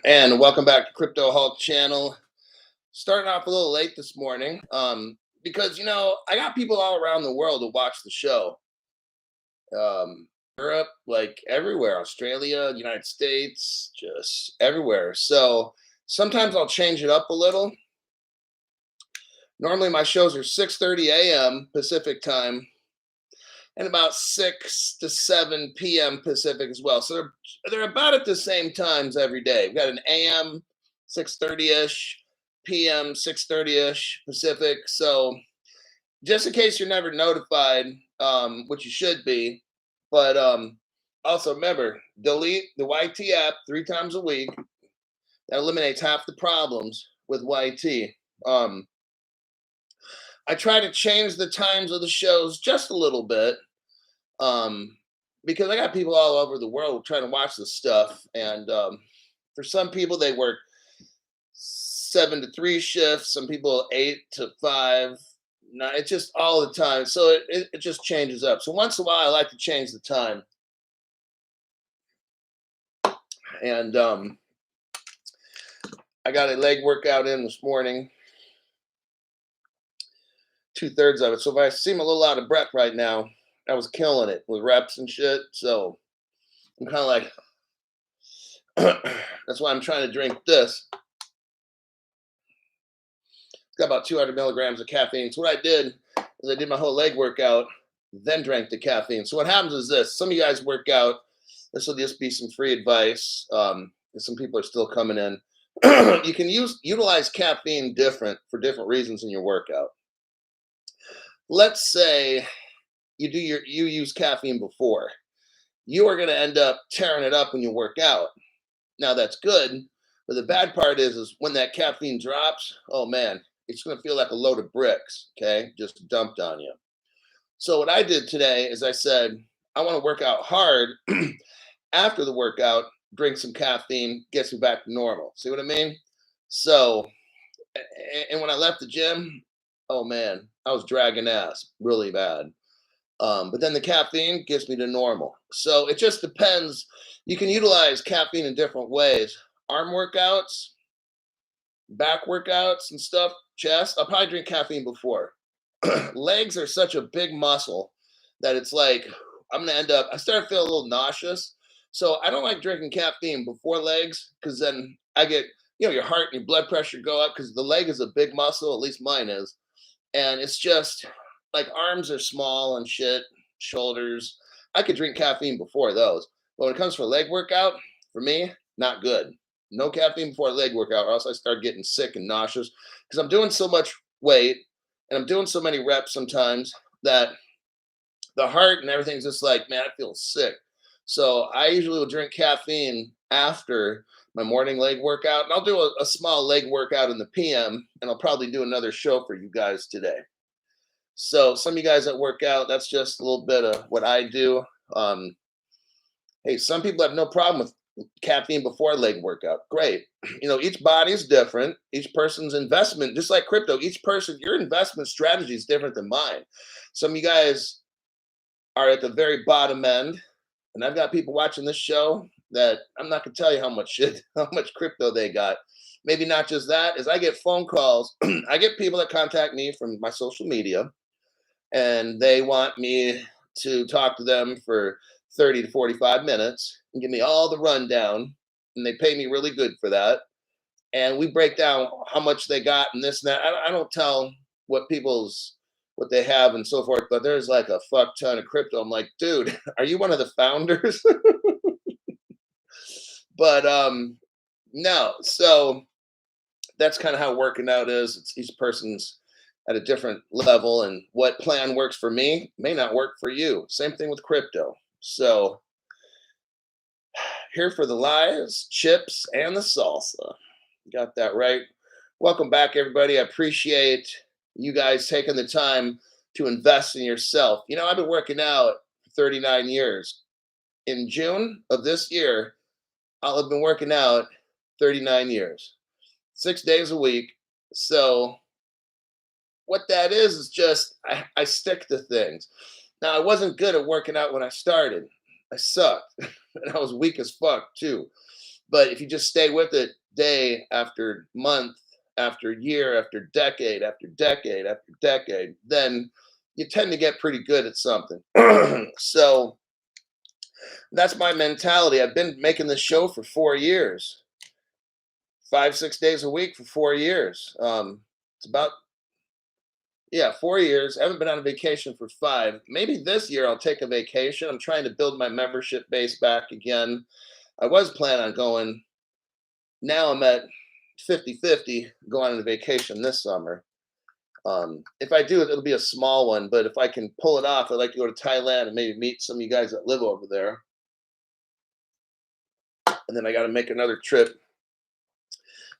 And welcome back to Crypto Hulk channel. Starting off a little late this morning, because I got people all around the world to watch the show. Europe, like everywhere, Australia, United States, just everywhere. So sometimes I'll change it up a little. Normally my shows are 6:30 a.m. Pacific time and about 6 to 7 p.m. Pacific as well. So they're about at the same times every day. We've got an AM 6:30ish, PM 6:30ish Pacific. So just in case you're never notified, which you should be, but also remember, delete the YT app 3 times a week. That eliminates half the problems with YT. I try to change the times of the shows just a little bit, um, because I got people all over the world trying to watch this stuff. And for some people, they work 7 to 3 shifts. Some people 8 to 5. Nine, it's just all the time. So it just changes up. So once in a while, I like to change the time. And I got a leg workout in this morning. 2/3 of it. So if I seem a little out of breath right now, I was killing it with reps and shit. So I'm kind of like, that's why I'm trying to drink this. It's got about 200 milligrams of caffeine. So what I did is I did my whole leg workout, then drank the caffeine. So what happens is this: some of you guys work out. This will just be some free advice. Some people are still coming in. You can utilize caffeine for different reasons in your workout. Let's say you use caffeine before. You are going to end up tearing it up when you work out. Now that's good, but the bad part is when that caffeine drops, oh man, it's going to feel like a load of bricks, okay, just dumped on you. So what I did today is I said, I want to work out hard. After the workout, drink some caffeine, gets me back to normal. See what I mean? So, and when I left the gym, oh man, I was dragging ass really bad. But then the caffeine gets me to normal. So it just depends. You can utilize caffeine in different ways. Arm workouts, back workouts and stuff, chest. I'll probably drink caffeine before. Legs are such a big muscle that it's like I'm gonna end up. I start feeling a little nauseous, so I don't like drinking caffeine before legs because then I get your heart and your blood pressure go up because the leg is a big muscle. At least mine is, and it's just like arms are small and shit, shoulders. I could drink caffeine before those, but when it comes for a leg workout, for me, not good. No caffeine before a leg workout, or else I start getting sick and nauseous because I'm doing so much weight and I'm doing so many reps sometimes that the heart and everything's just like, man, I feel sick. So I usually will drink caffeine after my morning leg workout, and I'll do a small leg workout in the PM, and I'll probably do another show for you guys today. So some of you guys that work out, that's just a little bit of what I do. Hey, some people have no problem with caffeine before a leg workout. Great. Each body is different. Each person's investment, just like crypto, each person, your investment strategy is different than mine. Some of you guys are at the very bottom end, and I've got people watching this show that I'm not gonna tell you how much how much crypto they got. Maybe not just that, is I get phone calls. I get people that contact me from my social media, and they want me to talk to them for 30 to 45 minutes and give me all the rundown, and they pay me really good for that. And we break down how much they got and this and that. I don't tell what they have and so forth, but there's like a fuck ton of crypto. I'm like, dude, are you one of the founders? But no. So that's kind of how working out is. It's each person's at a different level, and what plan works for me may not work for you. Same thing with crypto. So here for the lies, chips, and the salsa. Got that right. Welcome back, everybody. I appreciate you guys taking the time to invest in yourself. I've been working out for 39 years. In June of this year, I'll have been working out 39 years, 6 days a week. So what that is just I stick to things. Now, I wasn't good at working out when I started. I sucked, and I was weak as fuck too. But if you just stay with it day after month, after year, after decade, after decade, after decade, then you tend to get pretty good at something. So that's my mentality. I've been making this show for 4 years, 5, 6 days a week for 4 years. It's about, yeah, 4 years. I haven't been on a vacation for 5. Maybe this year I'll take a vacation. I'm trying to build my membership base back again. I was planning on going. Now I'm at 50-50 going on a vacation this summer. If I do it, it'll be a small one, but if I can pull it off, I'd like to go to Thailand and maybe meet some of you guys that live over there. And then I got to make another trip in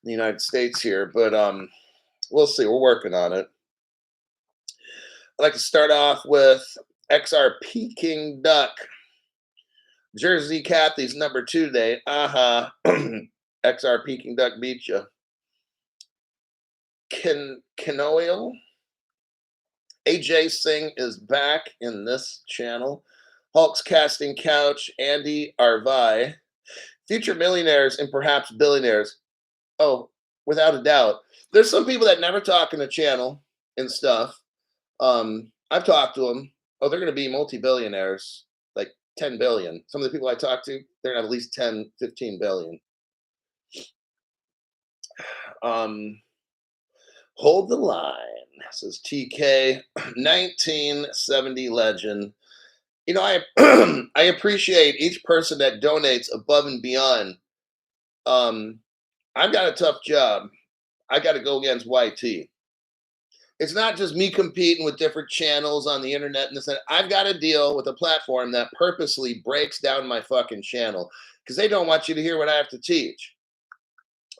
the United States here, but we'll see. We're working on it. I'd like to start off with XRP King Duck. Jersey Kathy's number 2 today. XRP King Duck beat you. Kinoil. AJ Singh is back in this channel. Hulk's Casting Couch. Andy Arvai. Future millionaires and perhaps billionaires. Oh, without a doubt. There's some people that never talk in the channel and stuff. I've talked to them. Oh, they're going to be multi-billionaires, like 10 billion. Some of the people I talk to, they're going to have at least 10, 15 billion. Hold the line, says TK, 1970 legend. You know, I appreciate each person that donates above and beyond. I've got a tough job. I got to go against YT. It's not just me competing with different channels on the internet and this. I've got to deal with a platform that purposely breaks down my fucking channel because they don't want you to hear what I have to teach.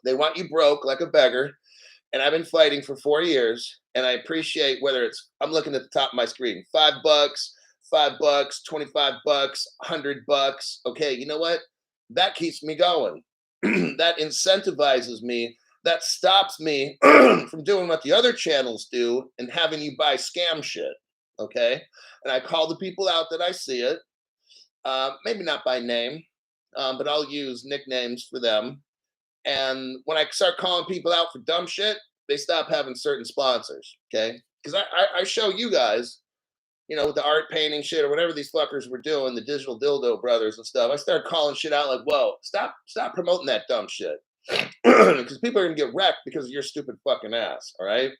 They want you broke like a beggar. And I've been fighting for 4 years. And I appreciate whether it's, I'm looking at the top of my screen, $5, $5, $25, $100. Okay, you know what? That keeps me going. That incentivizes me. That stops me from doing what the other channels do and having you buy scam shit. Okay. And I call the people out that I see it. Maybe not by name, but I'll use nicknames for them. And when I start calling people out for dumb shit, they stop having certain sponsors. Okay. Because I show you guys, you know, with the art painting shit or whatever these fuckers were doing, the digital dildo brothers and stuff. I started calling shit out like, whoa, stop promoting that dumb shit. Because people are going to get wrecked because of your stupid fucking ass. All right.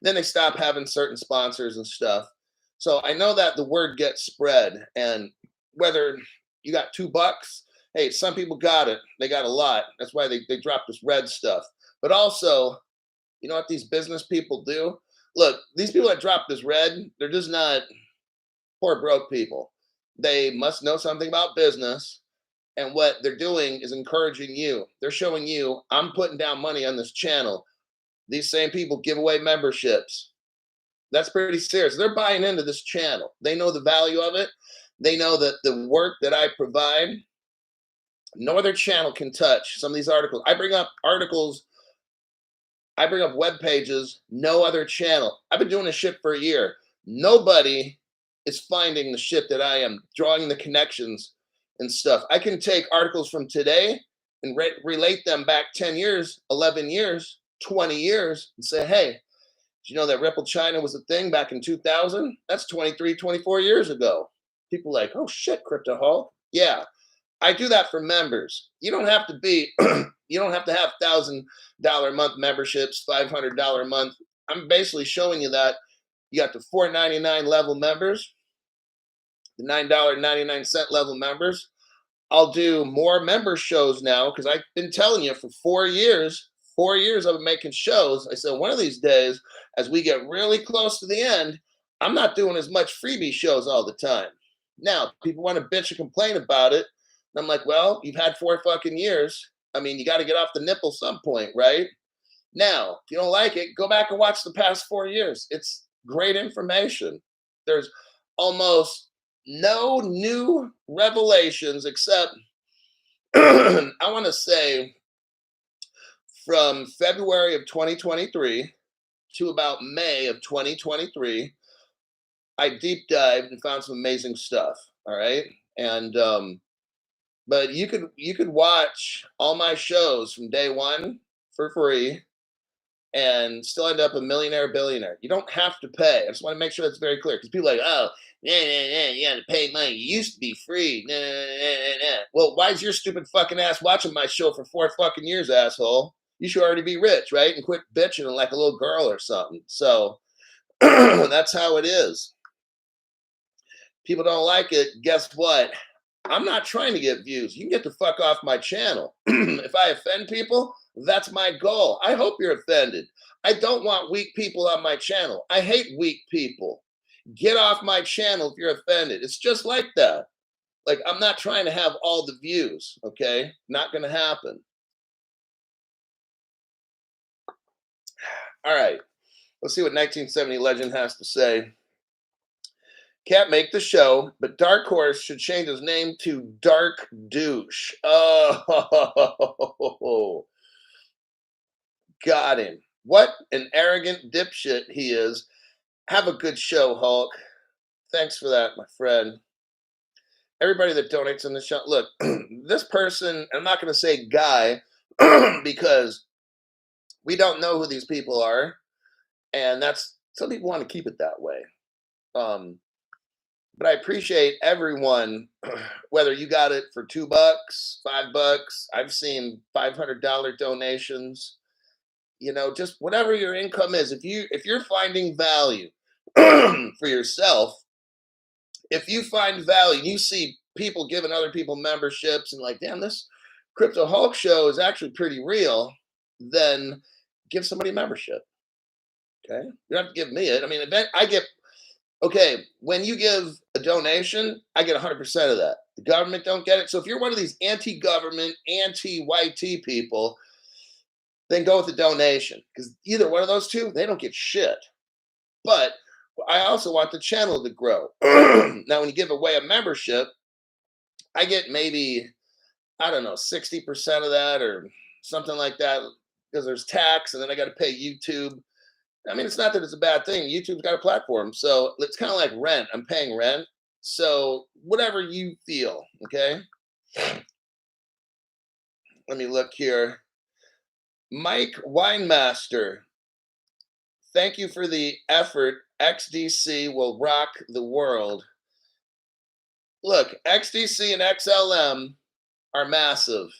Then they stop having certain sponsors and stuff. So I know that the word gets spread, and whether you got $2, hey, some people got it. They got a lot. That's why they dropped this red stuff. But also, you know what these business people do? Look, these people that drop this red, they're just not poor broke people. They must know something about business. And what they're doing is encouraging you. They're showing you, I'm putting down money on this channel. These same people give away memberships. That's pretty serious. They're buying into this channel. They know the value of it. They know that the work that I provide, no other channel can touch. Some of these articles, I bring up articles, I bring up web pages, no other channel. I've been doing this shit for a year. Nobody is finding the shit that I am, drawing the connections and stuff. I can take articles from today and relate them back 10 years, 11 years, 20 years and say, hey, did you know that Ripple China was a thing back in 2000? That's 23, 24 years ago. People like, oh shit, Crypto Hulk. Yeah, I do that for members. You don't have to be, you don't have to have $1,000 a month memberships, $500 a month. I'm basically showing you that you got the $4.99 level members, the $9.99 level members. I'll do more member shows now because I've been telling you for 4 years. 4 years I've been making shows. I said one of these days, as we get really close to the end, I'm not doing as much freebie shows all the time. Now, people want to bitch and complain about it. And I'm like, well, you've had 4 fucking years. I mean, you got to get off the nipple some point, right? Now, if you don't like it, go back and watch the past 4 years. It's great information. There's almost no new revelations except I want to say from February of 2023 to about May of 2023, I deep dived and found some amazing stuff. All right. And But you could watch all my shows from day one for free and still end up a millionaire, billionaire. You don't have to pay. I just want to make sure that's very clear because people are like, oh, nah, nah, nah, you got to pay money. You used to be free. Nah, nah, nah, nah, nah. Well, why is your stupid fucking ass watching my show for 4 fucking years, asshole? You should already be rich, right? And quit bitching like a little girl or something. So that's how it is. People don't like it. Guess what? I'm not trying to get views. You can get the fuck off my channel. If I offend people, that's my goal. I hope you're offended. I don't want weak people on my channel. I hate weak people. Get off my channel if you're offended. It's just like that. Like, I'm not trying to have all the views, okay? Not going to happen. All right. Let's see what 1970 Legend has to say. Can't make the show, but Dark Horse should change his name to Dark Douche. Oh, got him. What an arrogant dipshit he is. Have a good show, Hulk. Thanks for that, my friend. Everybody that donates in the show, look, this person, I'm not going to say guy because we don't know who these people are. And that's, some people want to keep it that way. But I appreciate everyone, whether you got it for $2, $5. I've seen $500 donations. You know, just whatever your income is. If you're finding value for yourself, if you find value, you see people giving other people memberships and like, damn, this Crypto Hulk show is actually pretty real, then give somebody a membership. Okay, you don't have to give me it. I mean, I get. Okay, when you give a donation, I get 100% of that. The government don't get it. So if you're one of these anti-government, anti-YT people, then go with the donation. Because either one of those two, they don't get shit. But I also want the channel to grow. Now, when you give away a membership, I get maybe, I don't know, 60% of that or something like that. Because there's tax, and then I got to pay YouTube. I mean, it's not that it's a bad thing. YouTube's got a platform. So it's kind of like rent. I'm paying rent. So whatever you feel, okay? Let me look here. Mike Winemaster, thank you for the effort. XDC will rock the world. Look, XDC and XLM are massive.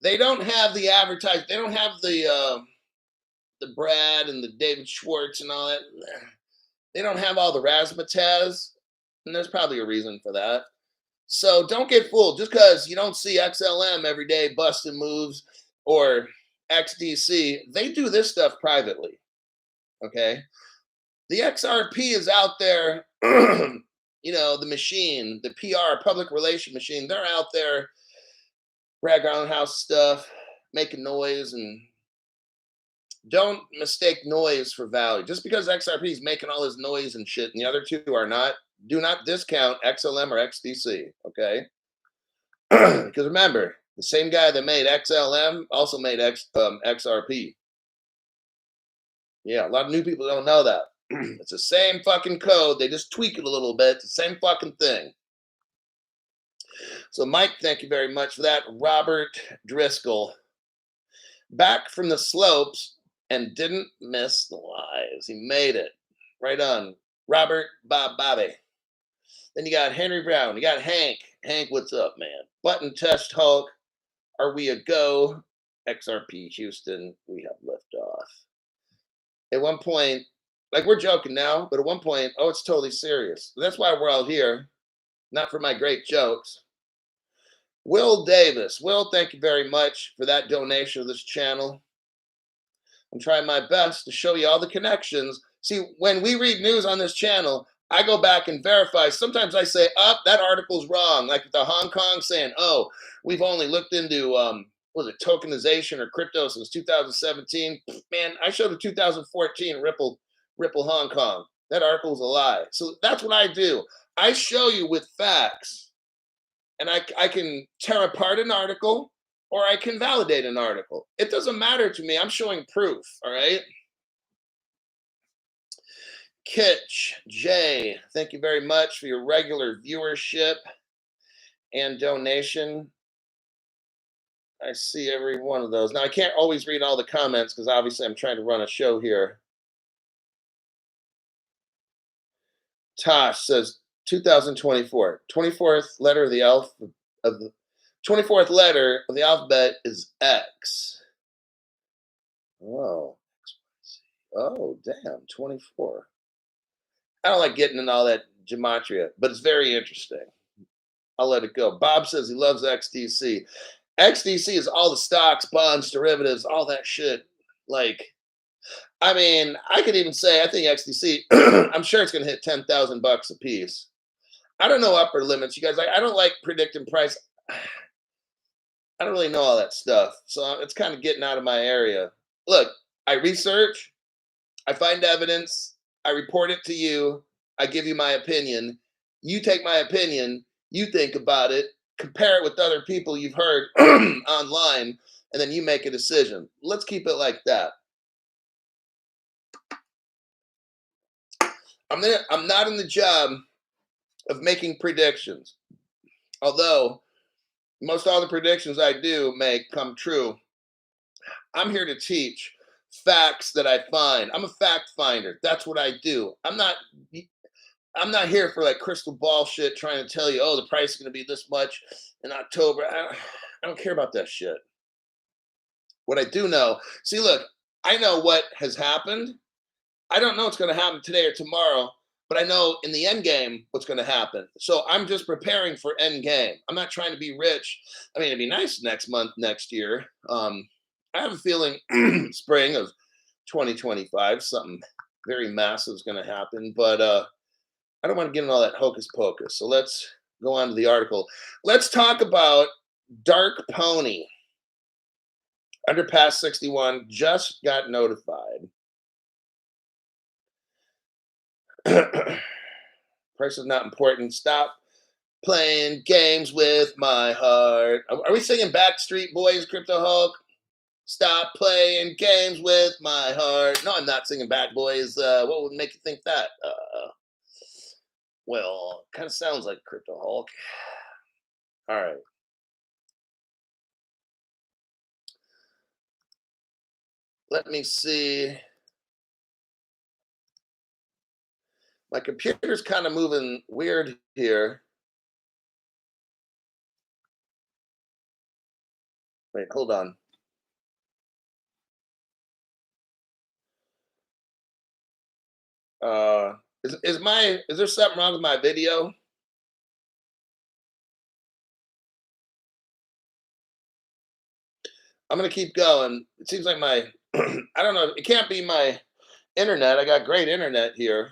They don't have the advertising. They don't have the Brad and the David Schwartz and all that. They don't have all the razzmatazz, and there's probably a reason for that. So don't get fooled. Just because you don't see XLM every day busting moves or XDC, they do this stuff privately. Okay? The XRP is out there, you know, the machine, the PR, public relation machine, they're out there, Brad Garland House stuff, making noise, and don't mistake noise for value. Just because XRP is making all this noise and shit and the other two are not, do not discount XLM or XDC, okay? Because remember, the same guy that made XLM also made XRP. Yeah, a lot of new people don't know that. It's the same fucking code. They just tweak it a little bit. It's the same fucking thing. So, Mike, thank you very much for that. Robert Driscoll, back from the slopes and didn't miss the lives. He made it. Right on. Robert Bobby. Then you got Henry Brown. You got Hank. Hank, what's up, man? Button Test Hulk. Are we a go? XRP Houston. We have liftoff. At one point, like we're joking now, but at one point, oh, it's totally serious. That's why we're all here. Not for my great jokes. Will Davis. Will, thank you very much for that donation to this channel. I'm trying my best to show you all the connections. See, when we read news on this channel, I go back and verify. Sometimes I say, that article's wrong. Like the Hong Kong saying, oh, we've only looked into, was it tokenization or crypto since 2017? Man, I showed a 2014 Ripple Hong Kong. That article's a lie. So that's what I do. I show you with facts. And I can tear apart an article or I can validate an article. It doesn't matter to me. I'm showing proof, all right? Kitch, Jay, thank you very much for your regular viewership and donation. I see every one of those. Now I can't always read all the comments because obviously I'm trying to run a show here. Tosh says 2024. 24th letter of the of the 24th letter of the alphabet is X. Oh. Oh, damn, 24. I don't like getting into all that gematria, but it's very interesting. I'll let it go. Bob says he loves XDC. XDC is all the stocks, bonds, derivatives, all that shit. Like, I mean, I could even say I think XDC. I'm sure it's going to hit $10,000 a piece. I don't know upper limits, you guys. I don't like predicting price. I don't really know all that stuff, so it's kind of getting out of my area. Look, I research, I find evidence, I report it to you, I give you my opinion. You take my opinion, you think about it, compare it with other people you've heard online, and then you make a decision. Let's keep it like that. I'm not in the job of making predictions. Although most all the predictions I do make come true. I'm here to teach facts that I find. I'm a fact finder. That's what I do. I'm not here for like crystal ball shit trying to tell you, oh, the price is going to be this much in October. I don't care about that shit. What I do know, see, look, I know what has happened. I don't know what's going to happen today or tomorrow, but I know in the end game what's going to happen. So I'm just preparing for end game. I'm not trying to be rich. I mean, it'd be nice next month, next year. I have a feeling spring of 2025, something very massive is going to happen, but I don't want to get into all that hocus pocus. So let's go on to the article. Let's talk about Dark Pony. Underpass 61 just got notified. Price is not important. Stop playing games with my heart. Are we singing Backstreet Boys, Crypto Hulk? Stop playing games with my heart. No, I'm not singing Bad Boys. What would make you think that? Well, kind of sounds like Crypto Hulk. All right. Let me see. My computer's kind of moving weird here. Wait, hold on. Is there something wrong with my video? I'm gonna keep going. It seems like my I don't know. It can't be my internet. I got great internet here.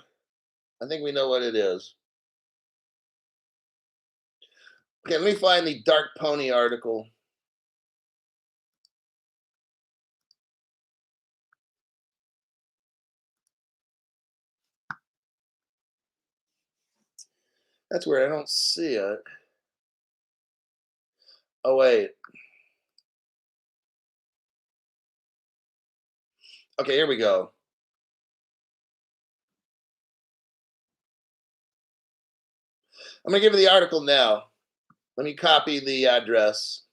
I think we know what it is. Okay, let me find the Dark Pony article. That's weird. I don't see it. Oh wait. Okay, here we go. I'm gonna give you the article now. Let me copy the address.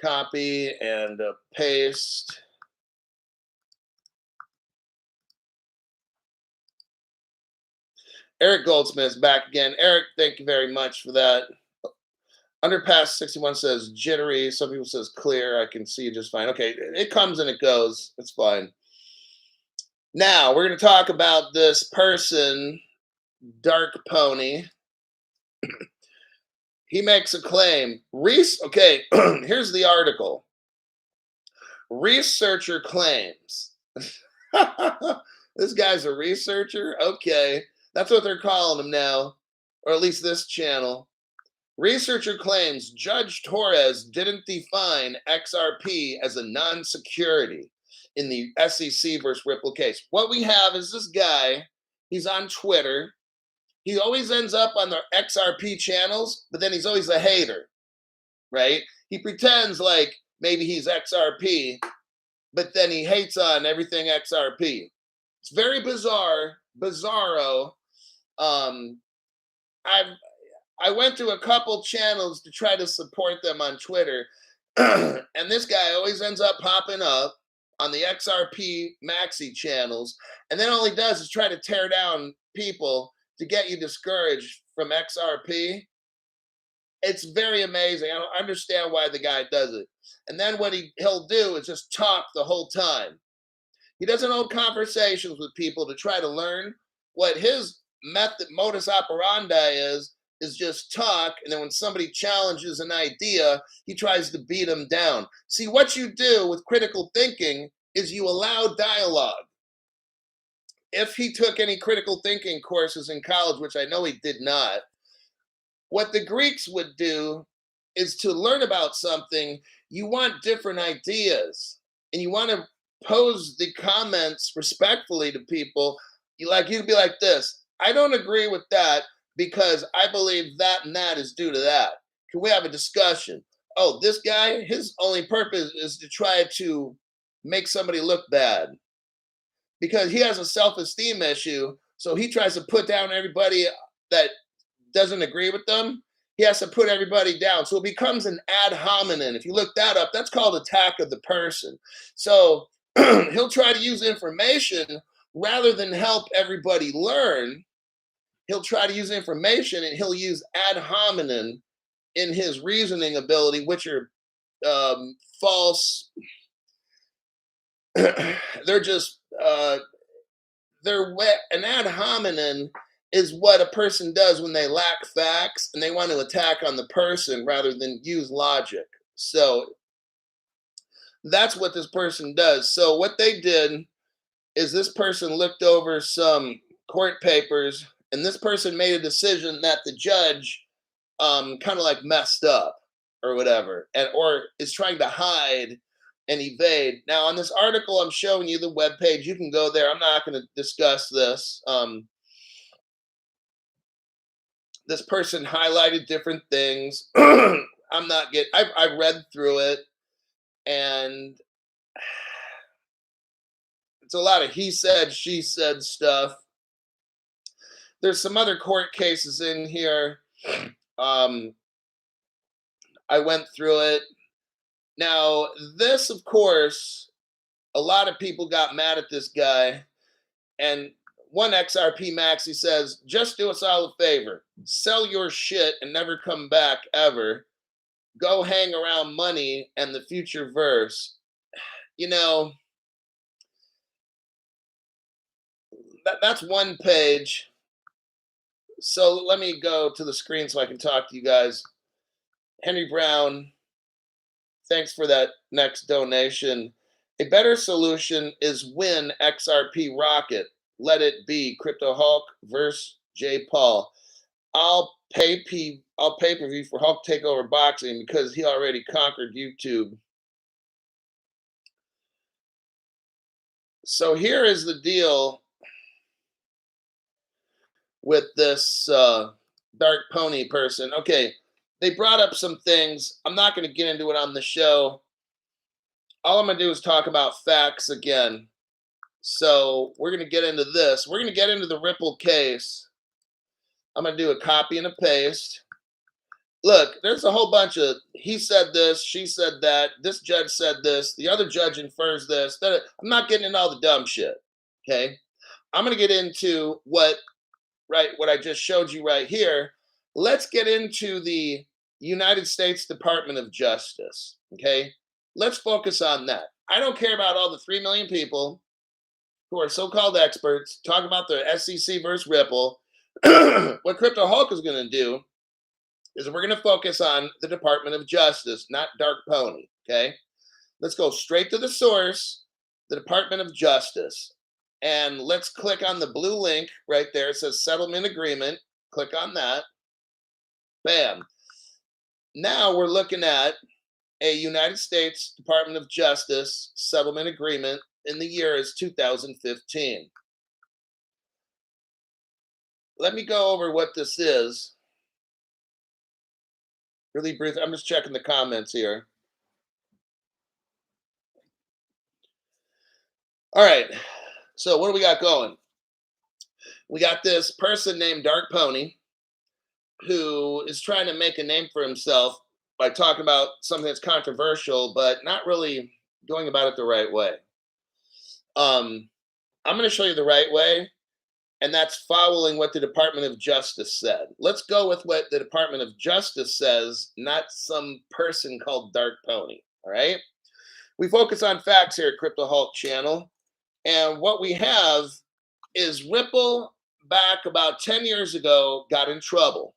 Copy and paste. Eric Goldsmith's back again. Eric, thank you very much for that. Underpass 61 says jittery. Some people says clear. I can see just fine. Okay, it comes and it goes. It's fine. Now we're going to talk about this person, Dark Pony. He makes a claim. Okay, here's the article. Researcher claims. This guy's a researcher? Okay. That's what they're calling him now, or at least this channel. Researcher claims Judge Torres didn't define XRP as a non-security in the SEC versus Ripple case. What we have is this guy. He's on Twitter. He always ends up on the XRP channels, but then he's always a hater, right? He pretends like maybe he's XRP, but then he hates on everything XRP. It's very bizarro. I went to a couple channels to try to support them on Twitter, and this guy always ends up popping up on the XRP Maxi channels, and then all he does is try to tear down people to get you discouraged from XRP. It's very amazing. I don't understand why the guy does it. And then what he'll do is just talk the whole time. He doesn't hold conversations with people to try to learn. What his method, modus operandi is just talk. And then when somebody challenges an idea, he tries to beat them down. See, what you do with critical thinking is you allow dialogue. If he took any critical thinking courses in college, which I know he did not, what the Greeks would do is to learn about something, you want different ideas and you want to pose the comments respectfully to people. You'd be like this: I don't agree with that because I believe that and that is due to that. Can we have a discussion? Oh, this guy, his only purpose is to try to make somebody look bad because he has a self-esteem issue. So he tries to put down everybody that doesn't agree with them. He has to put everybody down. So it becomes an ad hominem. If you look that up, that's called attack of the person. So he'll try to use information rather than help everybody learn. He'll try to use information and he'll use ad hominem in his reasoning ability, which are false. They're just, an ad hominem is what a person does when they lack facts and they want to attack on the person rather than use logic. So that's what this person does. So what they did is this person looked over some court papers and this person made a decision that the judge kind of like messed up or whatever, or is trying to hide and evade. Now on this article, I'm showing you the webpage. You can go there. I'm not going to discuss this. This person highlighted different things. I've read through it and it's a lot of he said, she said stuff. There's some other court cases in here. I went through it. Now, this, of course, a lot of people got mad at this guy. And one XRP Maxi says, just do us all a favor. Sell your shit and never come back ever. Go hang around money and the future verse. You know, that's one page. So let me go to the screen so I can talk to you guys. Henry Brown, thanks for that next donation. A better solution is win XRP Rocket. Let it be. Crypto Hulk versus J. Paul. I'll pay per view for Hulk Takeover Boxing because he already conquered YouTube. So here is the deal with this Dark Pony person. Okay, they brought up some things. I'm not going to get into it on the show. All I'm going to do is talk about facts again. So we're going to get into this. We're going to get into the Ripple case. I'm going to do a copy and a paste. Look, there's a whole bunch of he said this, she said that, this judge said this, the other judge infers this. I'm not getting into all the dumb shit, okay? I'm going to get into what I just showed you right here. Let's get into the United States Department of Justice, okay? Let's focus on that. I don't care about all the 3 million people who are so-called experts talking about the SEC versus Ripple. What Crypto Hulk is going to do is we're going to focus on the Department of Justice, not Dark Pony, okay? Let's go straight to the source, the Department of Justice. And let's click on the blue link right there. It says settlement agreement. Click on that. Bam. Now we're looking at a United States Department of Justice settlement agreement in the year is 2015. Let me go over what this is. Really brief. I'm just checking the comments here. All right. So what do we got going? We got this person named Dark Pony who is trying to make a name for himself by talking about something that's controversial, but not really going about it the right way. Um, I'm going to show you the right way, and that's following what the Department of Justice said. Let's go with what the Department of Justice says, not some person called Dark Pony. All right. We focus on facts here at Crypto Hulk channel. And what we have is Ripple back about 10 years ago got in trouble.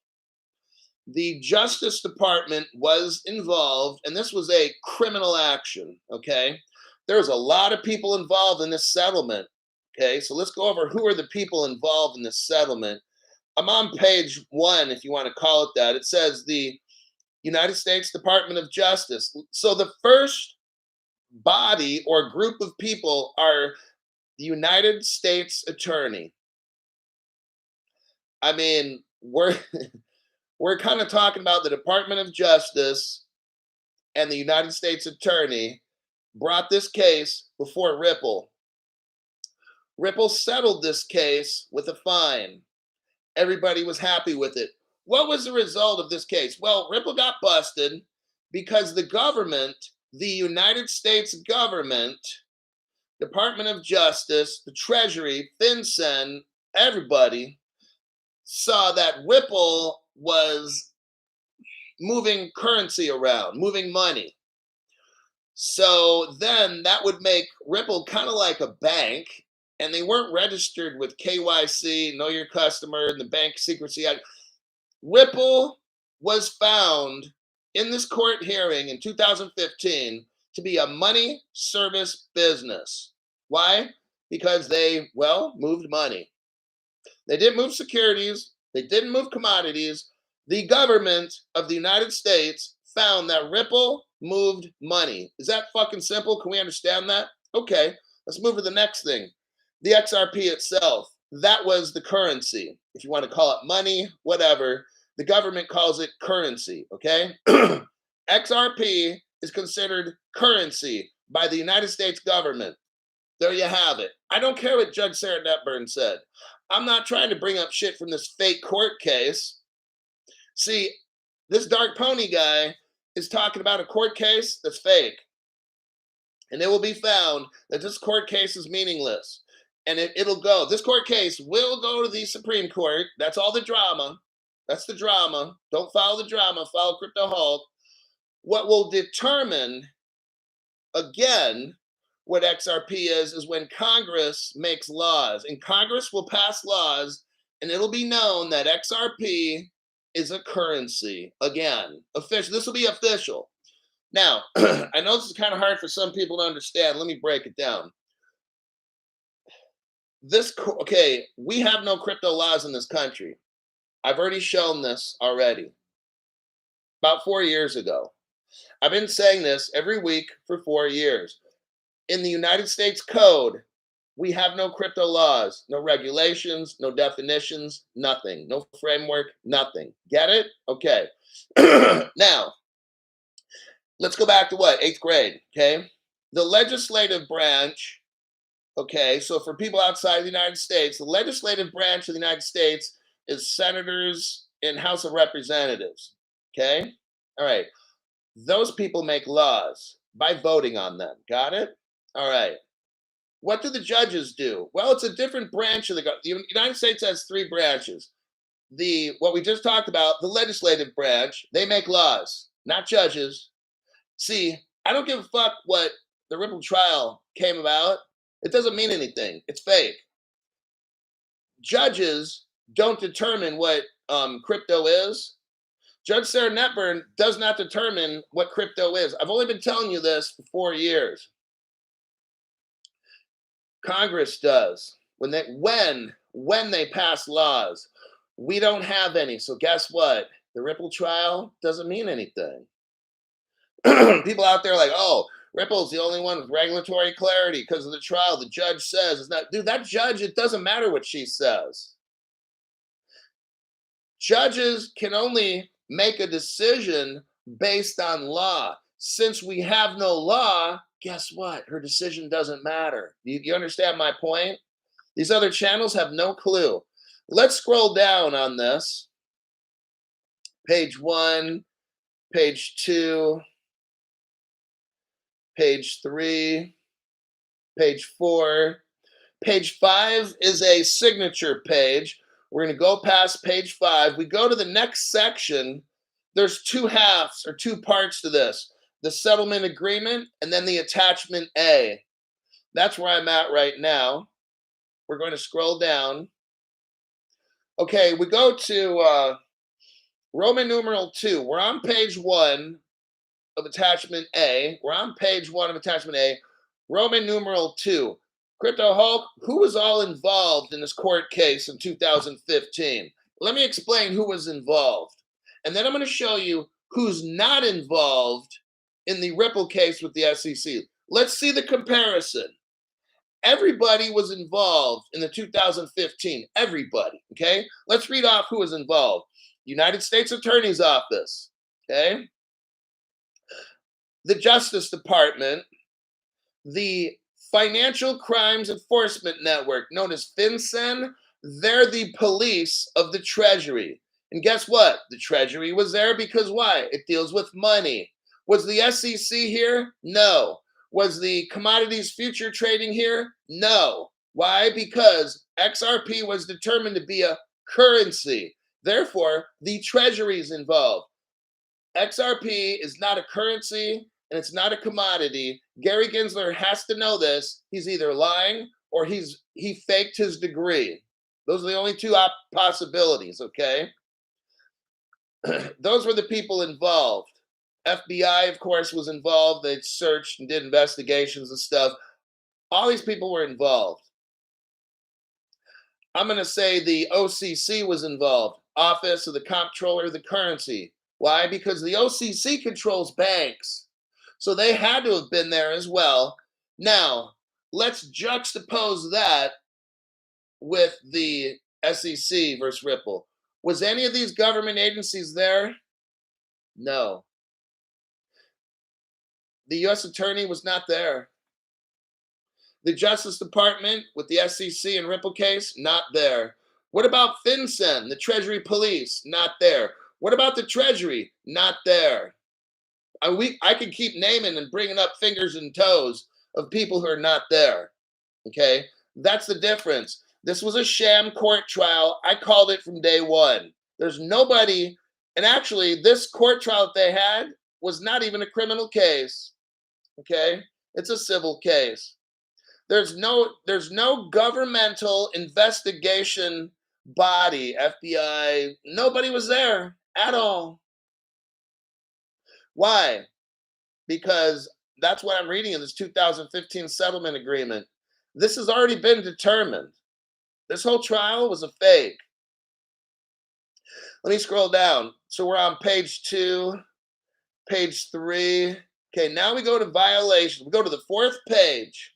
The Justice Department was involved, and this was a criminal action. Okay. There's a lot of people involved in this settlement. Okay. So let's go over who are the people involved in this settlement. I'm on page 1, if you want to call it that. It says the United States Department of Justice. So the first body or group of people are the United States Attorney. I mean, we're kind of talking about the Department of Justice and the United States Attorney brought this case before Ripple. Ripple settled this case with a fine. Everybody was happy with it. What was the result of this case? Well, Ripple got busted because the government, the United States government, Department of Justice, the Treasury, FinCEN, everybody saw that Ripple was moving currency around, moving money. So then that would make Ripple kind of like a bank, and they weren't registered with KYC, Know Your Customer, and the Bank Secrecy Act. Ripple was found in this court hearing in 2015 to be a money service business. Why? Because they, well, moved money. They didn't move securities. They didn't move commodities. The government of the United States found that Ripple moved money. Is that fucking simple? Can we understand that? Okay, let's move to the next thing. The XRP itself, that was the currency. If you want to call it money, whatever, the government calls it currency, okay? XRP is considered currency by the United States government. There you have it. I don't care what Judge Sarah Netburn said. I'm not trying to bring up shit from this fake court case. See, this Dark Pony guy is talking about a court case that's fake. And it will be found that this court case is meaningless. And it'll go. This court case will go to the Supreme Court. That's all the drama. That's the drama. Don't follow the drama. Follow Crypto Hulk. What will determine, again, what XRP is when Congress makes laws. And Congress will pass laws, and it'll be known that XRP is a currency. Again, official. This will be official. Now, I know this is kind of hard for some people to understand. Let me break it down. Okay, we have no crypto laws in this country. I've already shown this already. About 4 years ago. I've been saying this every week for 4 years. In the United States Code, we have no crypto laws, no regulations, no definitions, nothing, no framework, nothing. Get it? Okay. Now, let's go back to what? 8th grade, okay? The legislative branch, okay, so for people outside the United States, the legislative branch of the United States is senators and House of Representatives, okay? All right. Those people make laws by voting on them. Got it? All right. What do the judges do? Well, it's a different branch of the government. The United States has 3 branches. What we just talked about, the legislative branch, they make laws, not judges. See, I don't give a fuck what the Ripple trial came about. It doesn't mean anything. It's fake. Judges don't determine what crypto is. Judge Sarah Netburn does not determine what crypto is. I've only been telling you this for 4 years. Congress does. When they pass laws, we don't have any. So guess what? The Ripple trial doesn't mean anything. People out there like, oh, Ripple's the only one with regulatory clarity because of the trial. The judge says it's not. Dude, that judge, it doesn't matter what she says. Judges can only make a decision based on law. Since we have no law, guess what? Her decision doesn't matter. You understand my point? These other channels have no clue. Let's scroll down on this. Page 1, page 2, page 3, page 4. Page 5 is a signature page. We're going to go past page 5. We go to the next section. There's two halves or two parts to this: the settlement agreement and then the attachment A. That's where I'm at right now. We're going to scroll down. Okay, we go to Roman numeral 2. We're on page 1 of attachment A. We're on page 1 of attachment A. Roman numeral 2. Crypto Hulk, who was all involved in this court case in 2015? Let me explain who was involved. And then I'm going to show you who's not involved in the Ripple case with the SEC. Let's see the comparison. Everybody was involved in the 2015. Everybody, okay? Let's read off who was involved. United States Attorney's Office, okay? The Justice Department, the Financial Crimes Enforcement Network, known as FinCEN. They're the police of the Treasury. And guess what? The Treasury was there because why? It deals with money. Was the SEC here? No. Was the commodities future trading here? No. Why? Because XRP was determined to be a currency. Therefore, the Treasury is involved. XRP is not a currency and it's not a commodity. Gary Gensler has to know this. He's either lying or he faked his degree. Those are the only two possibilities, okay? Those were the people involved. FBI, of course, was involved. They searched and did investigations and stuff. All these people were involved. I'm going to say the OCC was involved. Office of the Comptroller of the Currency. Why? Because the OCC controls banks. So they had to have been there as well. Now, let's juxtapose that with the SEC versus Ripple. Was any of these government agencies there? No. The U.S. Attorney was not there. The Justice Department with the SEC and Ripple case, not there. What about FinCEN, the Treasury Police? Not there. What about the Treasury? Not there. I could keep naming and bringing up fingers and toes of people who are not there. Okay? That's the difference. This was a sham court trial. I called it from day one. There's nobody, and actually, this court trial that they had was not even a criminal case. Okay? It's a civil case. There's no governmental investigation body, FBI. Nobody was there at all. Why? Because that's what I'm reading in this 2015 settlement agreement. This has already been determined. This whole trial was a fake. Let me scroll down. So we're on page 2, page 3. Okay, now we go to violations. We go to the 4th page.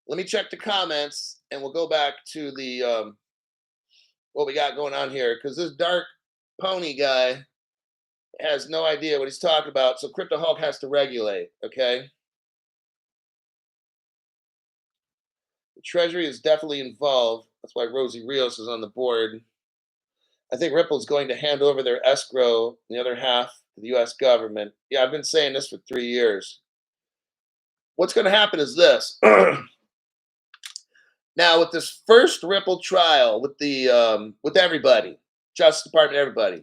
Let me check the comments, and we'll go back to the what we got going on here, because this dark pony guy has no idea what he's talking about, so Crypto Hulk has to regulate, okay? The Treasury is definitely involved. That's why Rosie Rios is on the board. I think Ripple's going to hand over their escrow, the other half, to the U.S. government. Yeah, I've been saying this for 3 years. What's going to happen is this. Now, with this first Ripple trial, with everybody, Justice Department, everybody,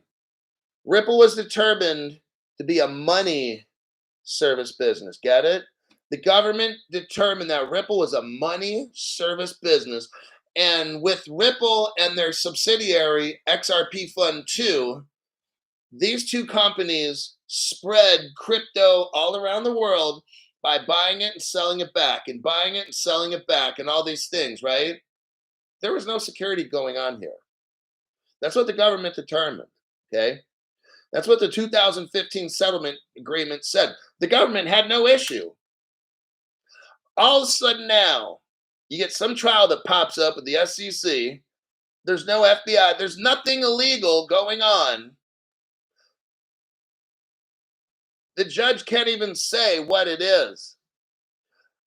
Ripple was determined to be a money service business. Get it? The government determined that Ripple was a money service business. And with Ripple and their subsidiary, XRP Fund 2, these two companies spread crypto all around the world by buying it and selling it back, and buying it and selling it back, and all these things, right? There was no security going on here. That's what the government determined, okay? That's what the 2015 settlement agreement said. The government had no issue. All of a sudden now, you get some trial that pops up with the SEC. There's no FBI. There's nothing illegal going on. The judge can't even say what it is.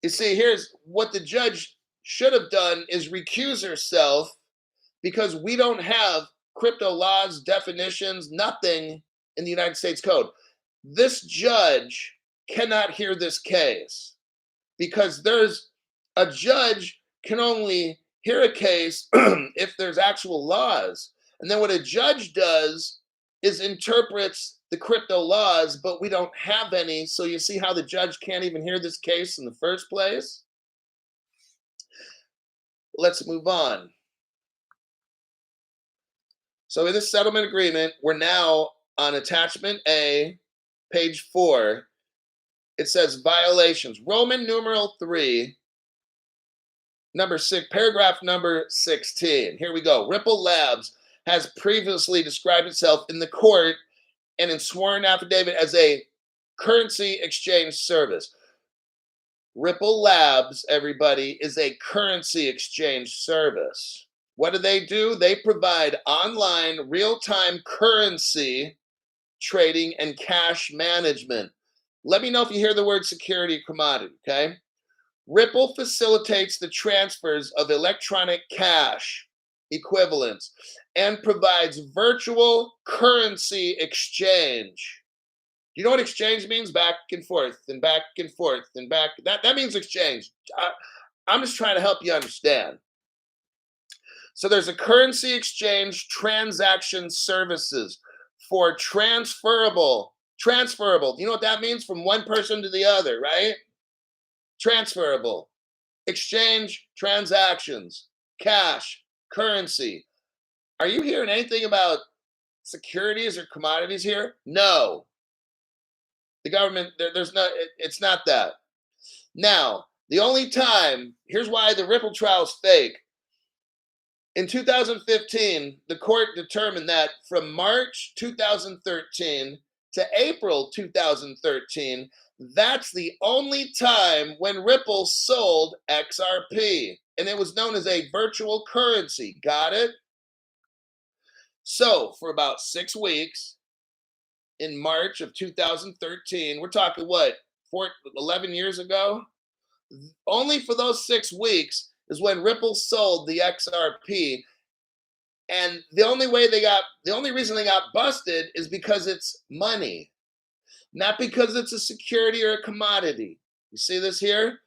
You see, here's what the judge should have done is recuse herself, because we don't have crypto laws, definitions, nothing in the United States Code. This judge cannot hear this case because a judge can only hear a case if there's actual laws. And then what a judge does is interprets the crypto laws, but we don't have any. So you see how the judge can't even hear this case in the first place? Let's move on. So in this settlement agreement, we're now on attachment A, page 4. It says violations. Roman numeral 3, number 6, paragraph number 16. Here we go. Ripple Labs has previously described itself in the court and in sworn affidavit as a currency exchange service. Ripple Labs, everybody, is a currency exchange service. What do? They provide online real-time currency trading and cash management. Let me know if you hear the word security commodity, okay? Ripple facilitates the transfers of electronic cash equivalents and provides virtual currency exchange. You know what exchange means? Back and forth and back and forth and back. That means exchange. I'm just trying to help you understand. So there's a currency exchange transaction services for transferable. You know what that means? From one person to the other, right? Transferable. Exchange transactions, cash, currency. Are you hearing anything about securities or commodities here? No. The government, it's not that. Now, the only time, here's why the Ripple trial is fake. In 2015, the court determined that from March 2013 to April 2013, that's the only time when Ripple sold XRP. And it was known as a virtual currency. Got it? So for about 6 weeks, in March of 2013, we're talking what, 11 years ago? Only for those 6 weeks is when Ripple sold the XRP. And the only reason they got busted is because it's money, not because it's a security or a commodity. You see this here?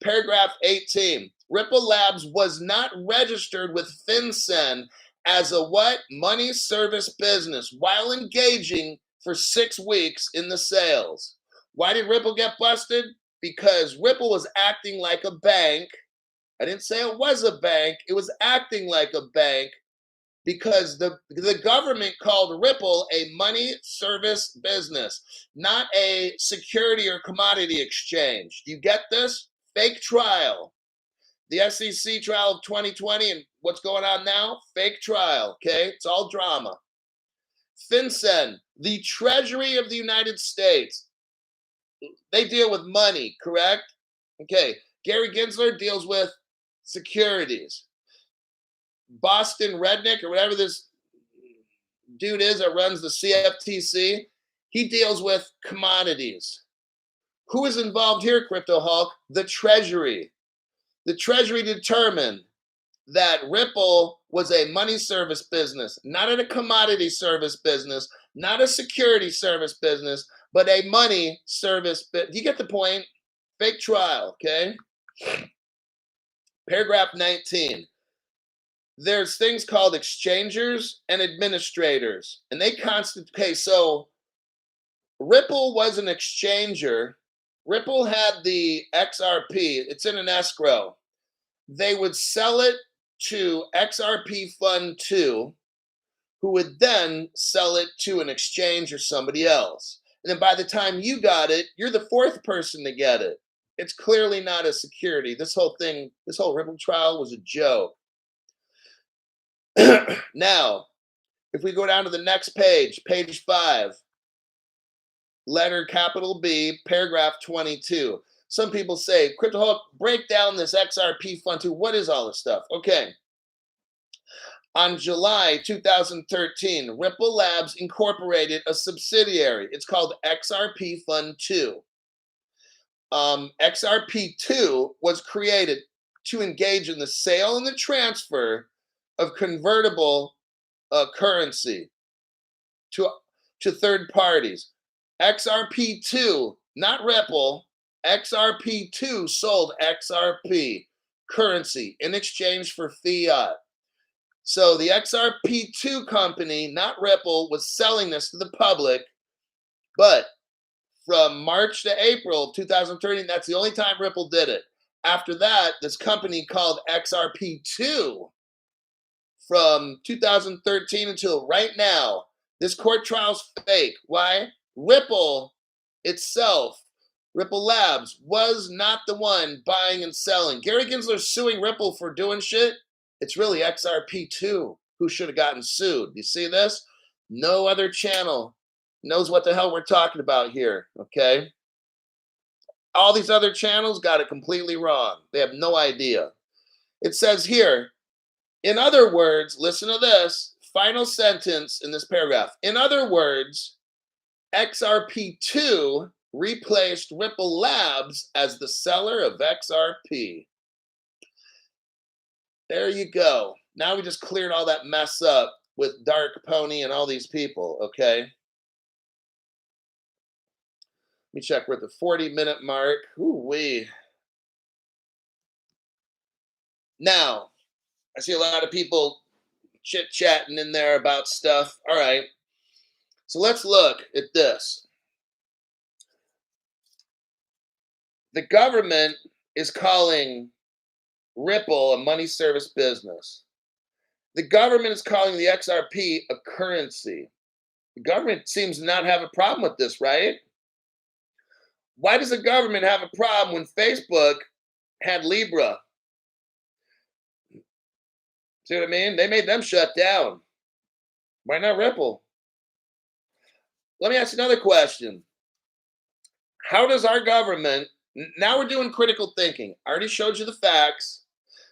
Paragraph 18. Ripple Labs was not registered with FinCEN as a what? Money service business while engaging for 6 weeks in the sales. Why did Ripple get busted? Because Ripple was acting like a bank. I didn't say it was a bank. It was acting like a bank because the government called Ripple a money service business, not a security or commodity exchange. Do you get this? Fake trial. The SEC trial of 2020 and what's going on now? Fake trial, okay? It's all drama. FinCEN, the Treasury of the United States, they deal with money, correct? Okay, Gary Gensler deals with securities. Boston Rednick, or whatever this dude is that runs the CFTC, he deals with commodities. Who is involved here, Crypto Hulk? The Treasury. The Treasury determined that Ripple was a money service business, not a commodity service business, not a security service business, but a money service. You get the point? Fake trial, okay? Paragraph 19. There's things called exchangers and administrators, and they constitute. Okay, so Ripple was an exchanger. Ripple had the XRP. It's in an escrow. They would sell it to XRP Fund 2, who would then sell it to an exchange or somebody else. And then by the time you got it, you're the fourth person to get it. It's clearly not a security. This whole Ripple trial was a joke. Now, if we go down to the next page, page 5, letter capital B, paragraph 22. Some people say, Crypto Hulk, break down this XRP Fund 2. What is all this stuff? Okay. On July 2013, Ripple Labs incorporated a subsidiary. It's called XRP Fund 2. XRP2 was created to engage in the sale and the transfer of convertible currency. to third parties. XRP2, not Ripple, XRP2 sold XRP currency in exchange for fiat. So the XRP2 company, not Ripple, was selling this to the public, but from March to April 2013, that's the only time Ripple did it. After that, this company called XRP2 from 2013 until right now, this court trial's fake. Why? Ripple itself, Ripple Labs, was not the one buying and selling. Gary Gensler's suing Ripple for doing shit. It's really XRP2 who should have gotten sued. You see this? No other channel knows what the hell we're talking about here, okay? All these other channels got it completely wrong. They have no idea. It says here, in other words, listen to this, final sentence in this paragraph. In other words, XRP2 replaced Ripple Labs as the seller of XRP. There you go. Now we just cleared all that mess up with Dark Pony and all these people, okay? Let me check. We're at the 40-minute mark. Ooh-wee. Now, I see a lot of people chit-chatting in there about stuff. All right. So let's look at this. The government is calling Ripple a money service business. The government is calling the XRP a currency. The government seems to not have a problem with this, right? Why does the government have a problem when Facebook had Libra? See what I mean? They made them shut down. Why not Ripple? Let me ask another question. How does our government, now we're doing critical thinking. I already showed you the facts.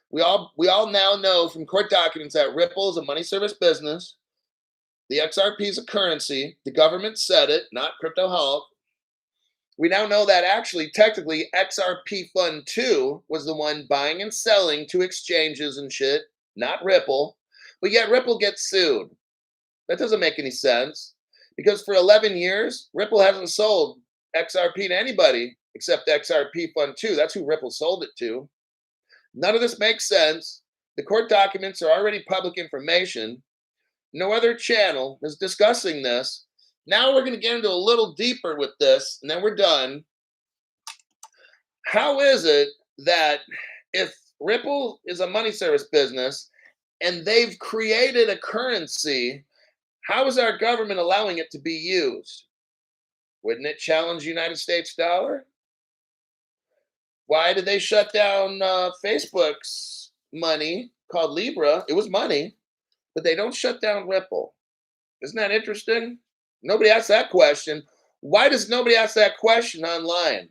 We all now know from court documents that Ripple is a money service business. The XRP is a currency. The government said it, not Crypto Hulk. We now know that actually, technically, XRP Fund 2 was the one buying and selling to exchanges and shit, not Ripple. But yet Ripple gets sued. That doesn't make any sense. Because for 11 years, Ripple hasn't sold XRP to anybody except XRP Fund 2. That's who Ripple sold it to. None of this makes sense. The court documents are already public information. No other channel is discussing this. Now we're going to get into a little deeper with this, and then we're done. How is it that if Ripple is a money service business and they've created a currency, how is our government allowing it to be used? Wouldn't it challenge the United States dollar? Why did they shut down Facebook's money called Libra? It was money, but they don't shut down Ripple. Isn't that interesting? Nobody asked that question. Why does nobody ask that question online?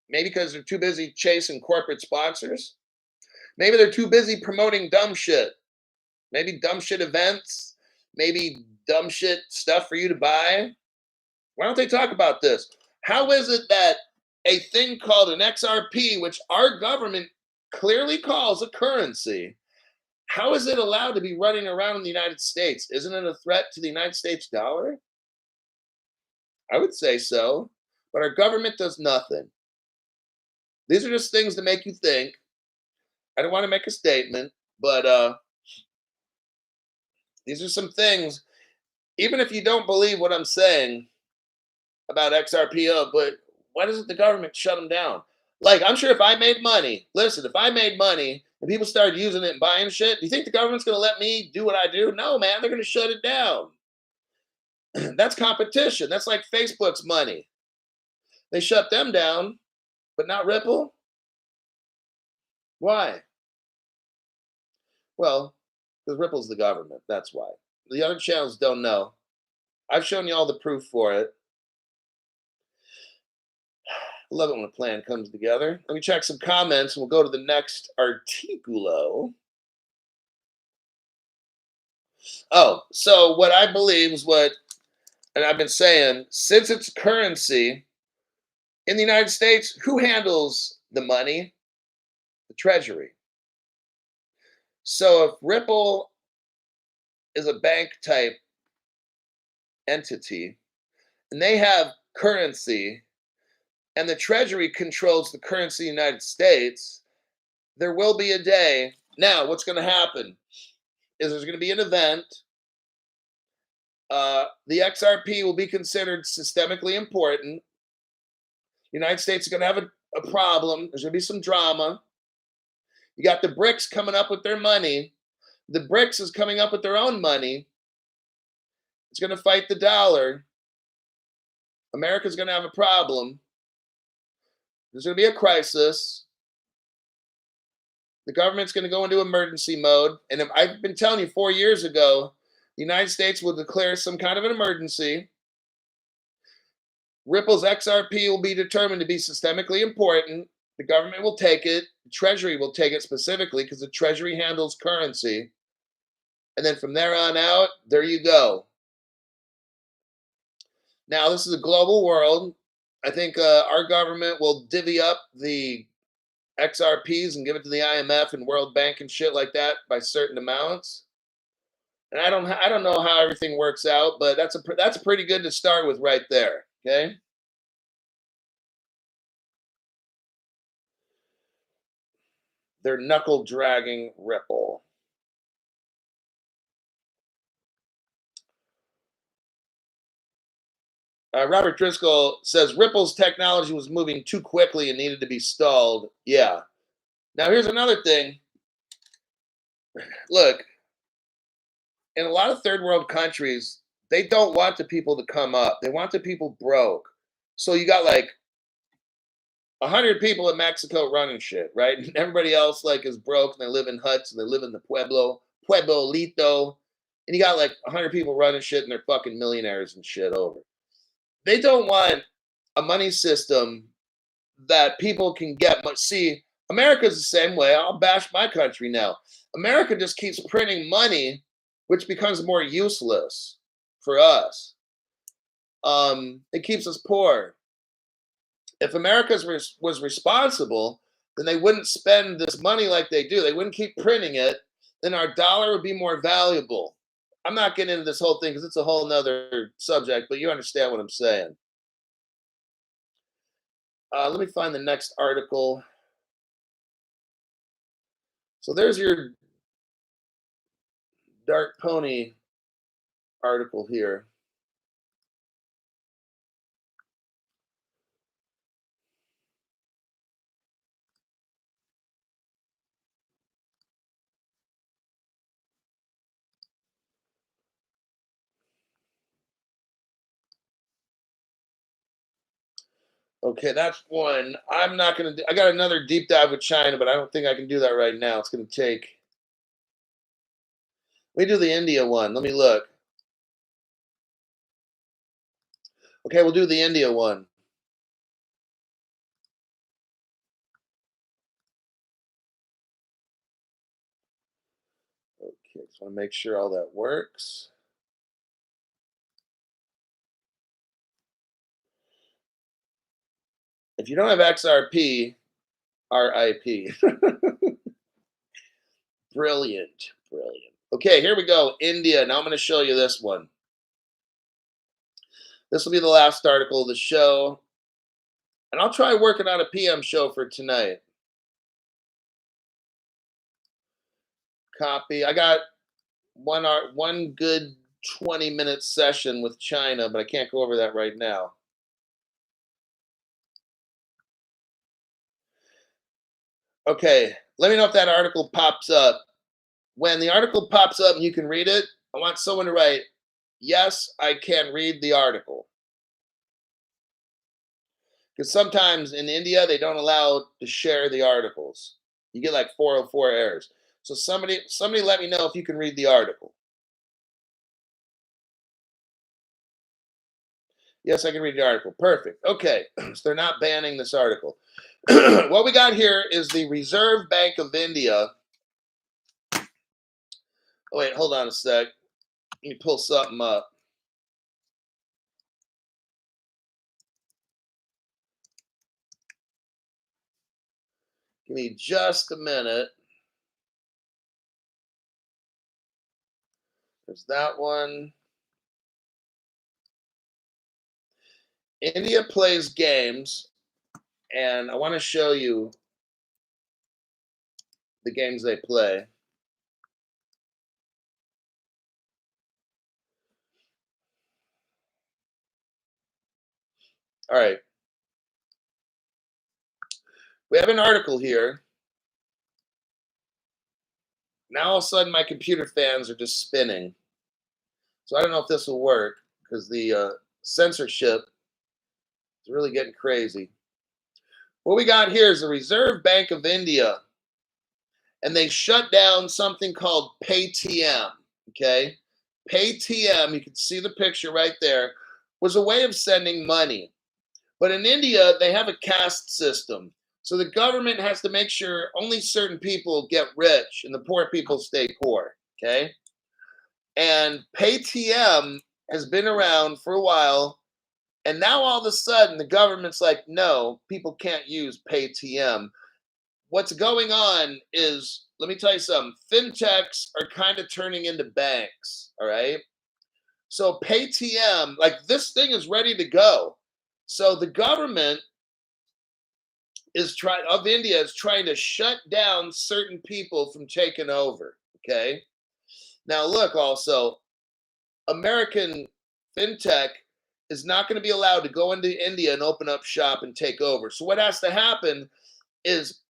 Maybe because they're too busy chasing corporate sponsors. Maybe they're too busy promoting dumb shit. Maybe dumb shit events. Maybe dumb shit stuff for you to buy. Why don't they talk about this? How is it that a thing called an XRP, which our government clearly calls a currency, how is it allowed to be running around in the United States? Isn't it a threat to the United States dollar? I would say so, but our government does nothing. These are just things to make you think. I don't want to make a statement, but these are some things, even if you don't believe what I'm saying about XRP, but why doesn't the government shut them down? Like, I'm sure if I made money, listen, if I made money and people started using it and buying shit, do you think the government's going to let me do what I do? No, man, they're going to shut it down. That's competition. That's like Facebook's money. They shut them down, but not Ripple. Why? Well, because Ripple's the government. That's why. The other channels don't know. I've shown you all the proof for it. I love it when a plan comes together. Let me check some comments and we'll go to the next articulo. Oh, so what I believe is and I've been saying, since it's currency in the United States, who handles the money? The Treasury. So if Ripple is a bank type entity, and they have currency, and the Treasury controls the currency of the United States, there will be a day. Now, what's going to happen is there's going to be an event. The XRP will be considered systemically important. The United States is going to have a problem. There's going to be some drama. You got the BRICS coming up with their money. The BRICS is coming up with their own money. It's going to fight the dollar. America's going to have a problem. There's going to be a crisis. The government's going to go into emergency mode. And if I've been telling you 4 years ago, the United States will declare some kind of an emergency. Ripple's XRP will be determined to be systemically important. The government will take it. The Treasury will take it specifically because the Treasury handles currency. And then from there on out, there you go. Now, this is a global world. I think our government will divvy up the XRPs and give it to the IMF and World Bank and shit like that by certain amounts. And I don't know how everything works out, but that's pretty good to start with right there. Okay. They're knuckle dragging Ripple. Robert Driscoll says Ripple's technology was moving too quickly and needed to be stalled. Yeah. Now here's another thing. Look, in a lot of third world countries, they don't want the people to come up. They want the people broke. So you got like 100 people in Mexico running shit, right? And everybody else like is broke and they live in huts and they live in the Pueblito. And you got like 100 people running shit and they're fucking millionaires and shit over. They don't want a money system that people can get. But see, America's the same way. I'll bash my country now. America just keeps printing money, which becomes more useless for us. It keeps us poor. If America was responsible, then they wouldn't spend this money like they do. They wouldn't keep printing it. Then our dollar would be more valuable. I'm not getting into this whole thing because it's a whole nother subject, but you understand what I'm saying. Let me find the next article. So there's your Dark Pony article here. Okay, that's one. I'm not going to I got another deep dive with China, but I don't think I can do that right now. It's going to take. Let me do the India one. Let me look. Okay, we'll do the India one. Okay, so I want to make sure all that works. If you don't have XRP, RIP. Brilliant, brilliant. Okay, here we go. India. Now I'm going to show you this one. This will be the last article of the show. And I'll try working on a PM show for tonight. Copy. I got one good 20-minute session with China, but I can't go over that right now. Okay, let me know if that article pops up. When the article pops up and you can read it, I want someone to write, yes, I can read the article. Because sometimes in India, they don't allow to share the articles. You get like 404 errors. So somebody let me know if you can read the article. Yes, I can read the article. Perfect. Okay, so they're not banning this article. What we got here is the Reserve Bank of India. Oh, wait, hold on a sec. Let me pull something up. Give me just a minute. There's that one. India plays games, and I want to show you the games they play. All right. We have an article here. Now all of a sudden my computer fans are just spinning. So I don't know if this will work because the censorship is really getting crazy. What we got here is the Reserve Bank of India, and they shut down something called PayTM. Okay, PayTM, you can see the picture right there, was a way of sending money. But in India, they have a caste system. So the government has to make sure only certain people get rich and the poor people stay poor. Okay. And PayTM has been around for a while. And now all of a sudden, the government's like, no, people can't use PayTM. What's going on is, let me tell you something, fintechs are kind of turning into banks. All right. So PayTM, like this thing is ready to go. So the government of India is trying to shut down certain people from taking over. Okay. Now look, also, American fintech is not going to be allowed to go into India and open up shop and take over. So what has to happen is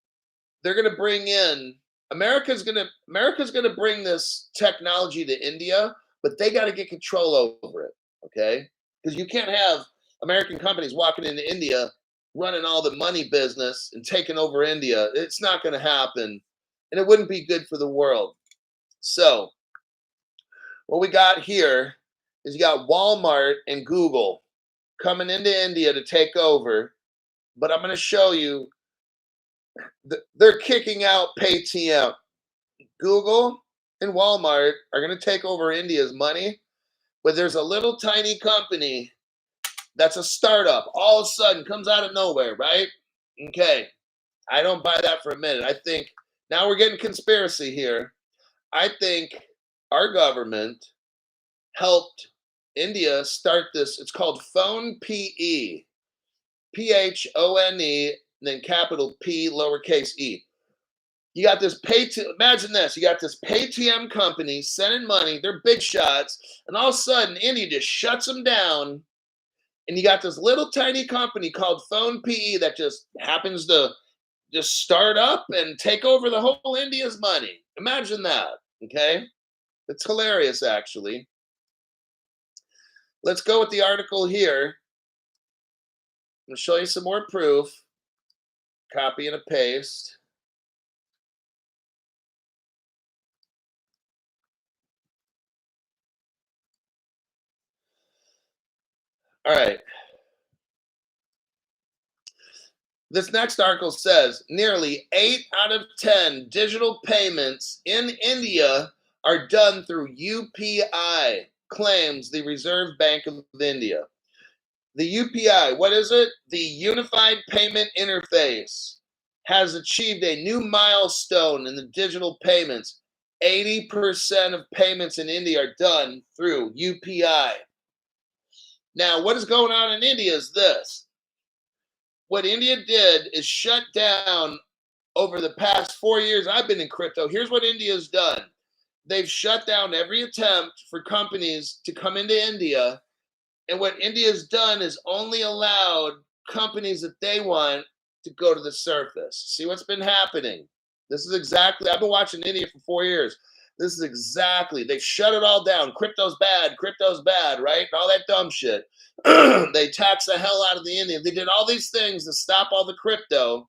they're going to bring in America's going to bring this technology to India, but they got to get control over it. Okay. Because you can't have American companies walking into India running all the money business and taking over India. It's not going to happen, and it wouldn't be good for the world. So what we got here is you got Walmart and Google coming into India to take over, but I'm going to show you they're kicking out PayTM. Google and Walmart are going to take over India's money, but there's a little tiny company that's a startup all of a sudden comes out of nowhere, right? Okay. I don't buy that for a minute. I think now we're getting conspiracy here. I think our government helped India start this. It's called Phone PE, PHONE, then capital P, lowercase e. You got this imagine this. You got this PayTM company sending money. They're big shots, and all of a sudden, India just shuts them down. And you got this little tiny company called Phone PE that just happens to just start up and take over the whole India's money. Imagine that. Okay, it's hilarious, actually. Let's go with the article here. I'm going to show you some more proof. Copy and a paste. All right. This next article says nearly 8 out of 10 digital payments in India are done through UPI, claims the Reserve Bank of India. The UPI, what is it? The Unified Payment Interface has achieved a new milestone in the digital payments. 80% of payments in India are done through UPI. Now, what is going on in India is this. What India did is shut down over the past 4 years. I've been in crypto. Here's what India's done. They've shut down every attempt for companies to come into India. And what India's done is only allowed companies that they want to go to the surface. See what's been happening. This is exactly, I've been watching India for 4 years. This is exactly, they shut it all down. Crypto's bad, right? And all that dumb shit. They tax the hell out of the Indian. They did all these things to stop all the crypto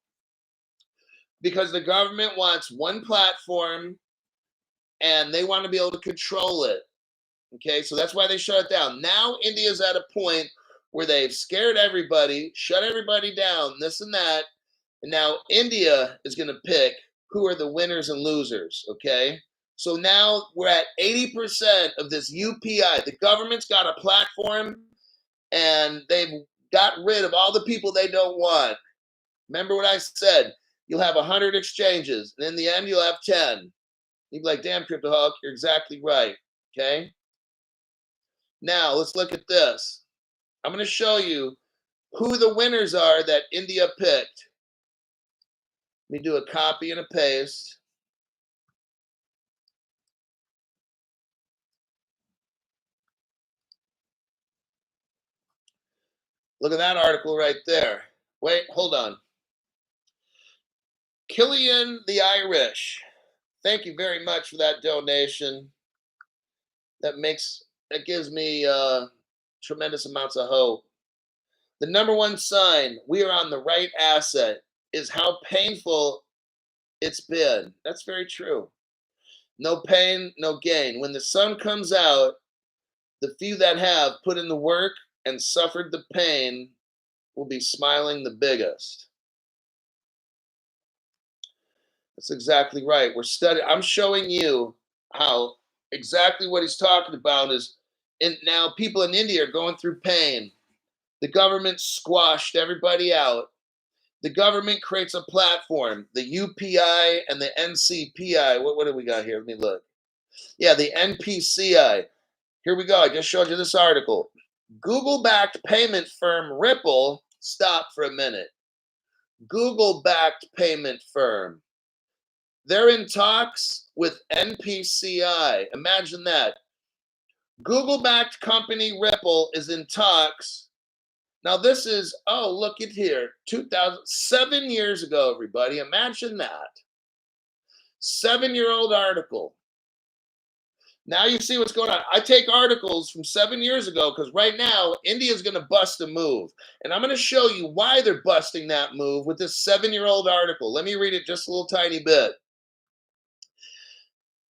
because the government wants one platform and they want to be able to control it. Okay, so that's why they shut it down. Now India's at a point where they've scared everybody, shut everybody down, this and that. And now India is going to pick who are the winners and losers. Okay, so now we're at 80% of this UPI. The government's got a platform and they've got rid of all the people they don't want. Remember what I said? You'll have 100 exchanges, and in the end, you'll have 10. You'll be like, damn, CryptoHawk, you're exactly right. Okay? Now, let's look at this. I'm going to show you who the winners are that India picked. Let me do a copy and a paste. Look at that article right there. Wait, hold on. Killian the Irish. Thank you very much for that donation. That gives me tremendous amounts of hope. The number one sign we are on the right asset is how painful it's been. That's very true. No pain, no gain. When the sun comes out, the few that have put in the work and suffered the pain will be smiling the biggest. That's exactly right. I'm showing you how exactly what he's talking about is now people in India are going through pain. The government squashed everybody out. The government creates a platform, the UPI and the NCPI. What do we got here? Let me look. Yeah, the NPCI. Here we go. I just showed you this article. Google-backed payment firm Ripple. Stop for a minute. Google-backed payment firm. They're in talks with NPCI. Imagine that. Google-backed company Ripple is in talks. Now this is, oh, look at here, 7 years ago, everybody. Imagine that. 7-year-old article. Now you see what's going on. I take articles from 7 years ago because right now, India is going to bust a move. And I'm going to show you why they're busting that move with this 7-year-old article. Let me read it just a little tiny bit.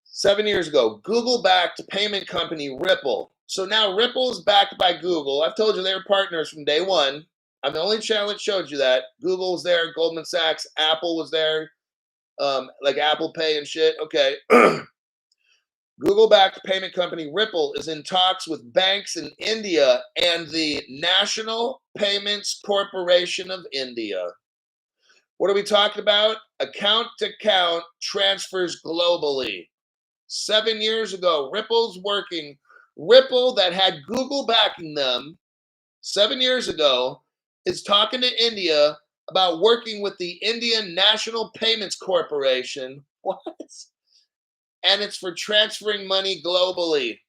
7 years ago, Google-backed payment company Ripple. So now Ripple is backed by Google. I've told you they were partners from day one. I'm the only channel that showed you that. Google was there, Goldman Sachs, Apple was there, like Apple Pay and shit. Okay. Google-backed payment company Ripple is in talks with banks in India and the National Payments Corporation of India. What are we talking about? Account-to-account transfers globally. 7 years ago, Ripple that had Google backing them 7 years ago is talking to India about working with the Indian National Payments Corporation. What? And it's for transferring money globally.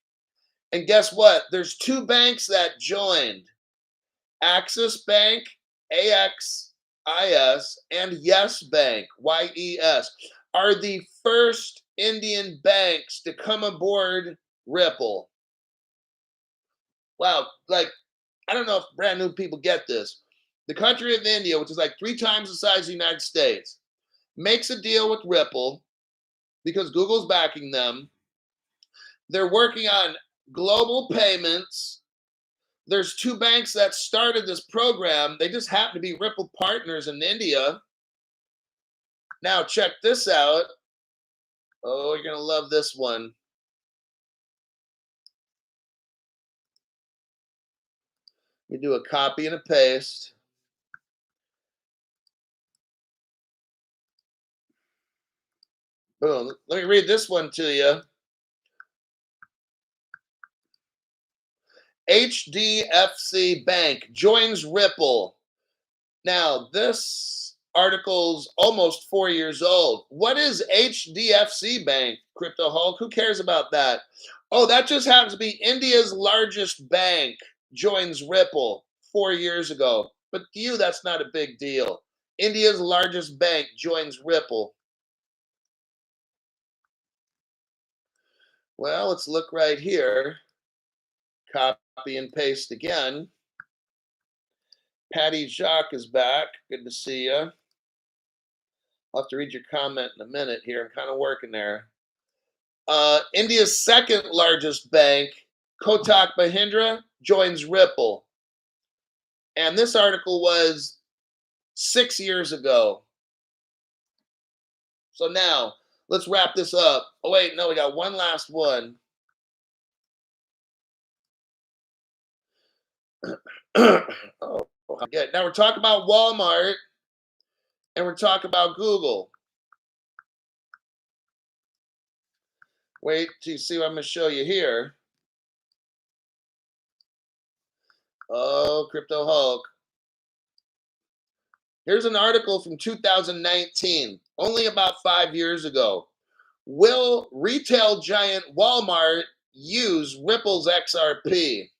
And guess what? There's 2 banks that joined. Axis Bank, AXIS, and Yes Bank, YES, are the first Indian banks to come aboard Ripple. Wow, like, I don't know if brand new people get this. The country of India, which is like 3 times the size of the United States, makes a deal with Ripple because Google's backing them. They're working on global payments. There's 2 banks that started this program. They just happen to be Ripple partners in India. Now, check this out. Oh, you're going to love this one. We do a copy and a paste. Boom. Let me read this one to you. HDFC Bank joins Ripple. Now, this article's almost 4 years old. What is HDFC Bank, Crypto Hulk? Who cares about that? Oh, that just happens to be India's largest bank joins Ripple 4 years ago. But to you, that's not a big deal. India's largest bank joins Ripple. Well, let's look right here. Copy and paste again. Patty Jacques is back. Good to see you. I'll have to read your comment in a minute here. I'm kind of working there. India's second largest bank, Kotak Mahindra, joins Ripple. And this article was 6 years ago. So now, let's wrap this up. Oh, wait, no, we got one last one. Oh, good. Now we're talking about Walmart and we're talking about Google. Wait till you see what I'm going to show you here. Oh, Crypto Hulk. Here's an article from 2019, only about 5 years ago. Will retail giant Walmart use Ripple's XRP?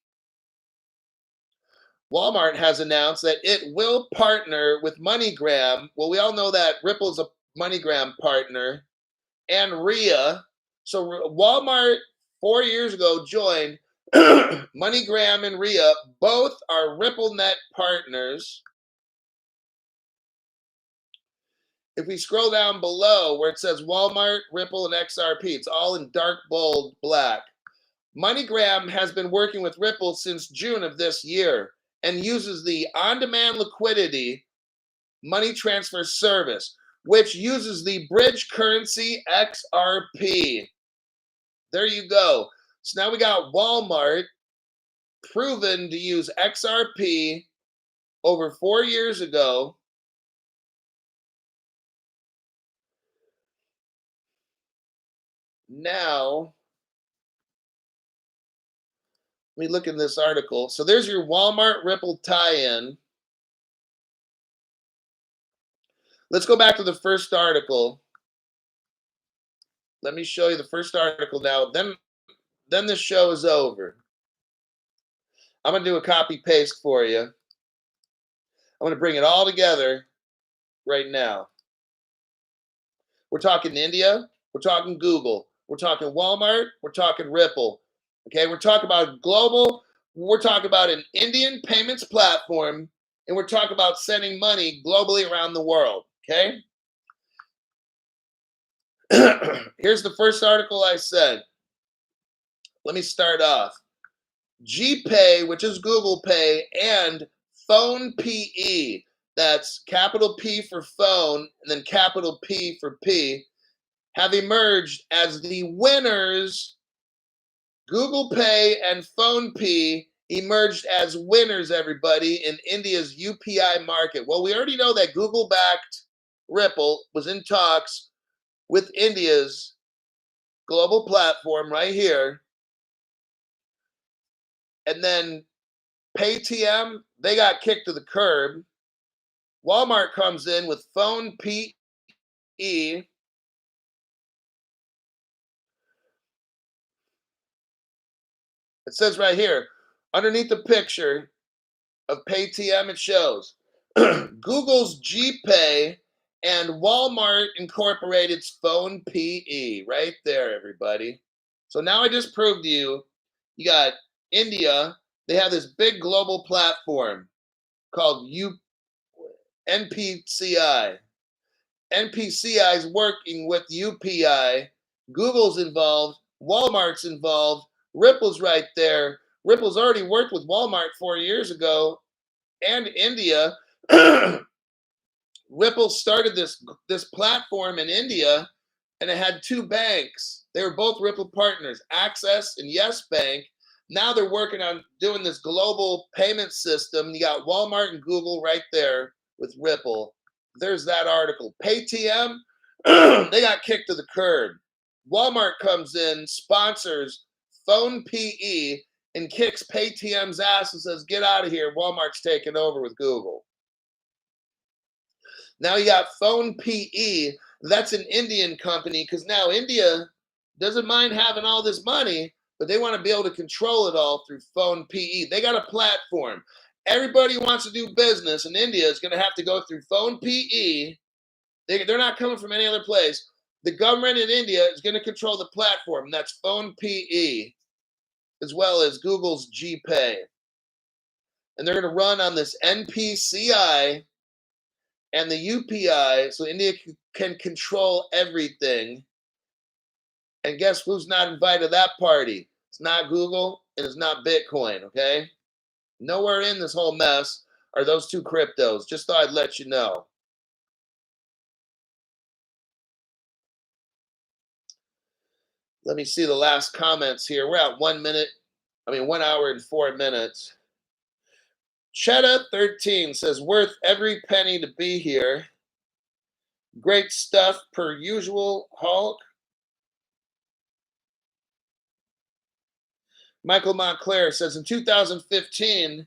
Walmart has announced that it will partner with MoneyGram. Well, we all know that Ripple's a MoneyGram partner, and RIA. So Walmart 4 years ago joined MoneyGram and RIA. Both are RippleNet partners. If we scroll down below where it says Walmart, Ripple, and XRP, it's all in dark bold black. MoneyGram has been working with Ripple since June of this year and uses the on-demand liquidity money transfer service, which uses the bridge currency XRP. There you go. So now we got Walmart proven to use XRP over 4 years ago. Now, let me look in this article. So there's your Walmart Ripple tie-in. Let's go back to the first article. Let me show you the first article now. Then the show is over. I'm going to do a copy paste for you. I'm going to bring it all together right now. We're talking India. We're talking Google. We're talking Walmart. We're talking Ripple. Okay, we're talking about global. We're talking about an Indian payments platform, and we're talking about sending money globally around the world. Okay. Here's the first article I said. Let me start off. GPay, which is Google Pay, and Phone PE, that's capital P for phone and then capital P for P, have emerged as the winners. Google Pay and Phone P emerged as winners, everybody, in India's UPI market. Well, we already know that Google-backed Ripple was in talks with India's global platform right here. And then Paytm, they got kicked to the curb. Walmart comes in with Phone PE. It says right here, underneath the picture of Paytm, it shows Google's GPay and Walmart Incorporated's Phone PE. Right there, everybody. So now I just proved to you, you got India, they have this big global platform called NPCI. NPCI is working with UPI. Google's involved. Walmart's involved. Ripple's right there. Ripple's already worked with Walmart 4 years ago and India. Ripple started this platform in India, and it had two banks. They were both Ripple partners, Access and Yes Bank. Now they're working on doing this global payment system. You got Walmart and Google right there with Ripple. There's that article. Paytm, they got kicked to the curb. Walmart comes in, sponsors Phone PE, and kicks Paytm's ass and says, get out of here. Walmart's taking over with Google. Now you got Phone PE. That's an Indian company because now India doesn't mind having all this money, but they want to be able to control it all through Phone PE. They got a platform. Everybody who wants to do business in India is going to have to go through Phone PE. They're not coming from any other place. The government in India is going to control the platform. That's Phone PE, as well as Google's GPay. And they're going to run on this NPCI and the UPI, so India can control everything. And guess who's not invited to that party? It's not Google, and it's not Bitcoin, okay? Nowhere in this whole mess are those two cryptos. Just thought I'd let you know. Let me see the last comments here. We're at 1 hour and 4 minutes. Chetta13 says, worth every penny to be here. Great stuff per usual, Hulk. Michael Montclair says, in 2015,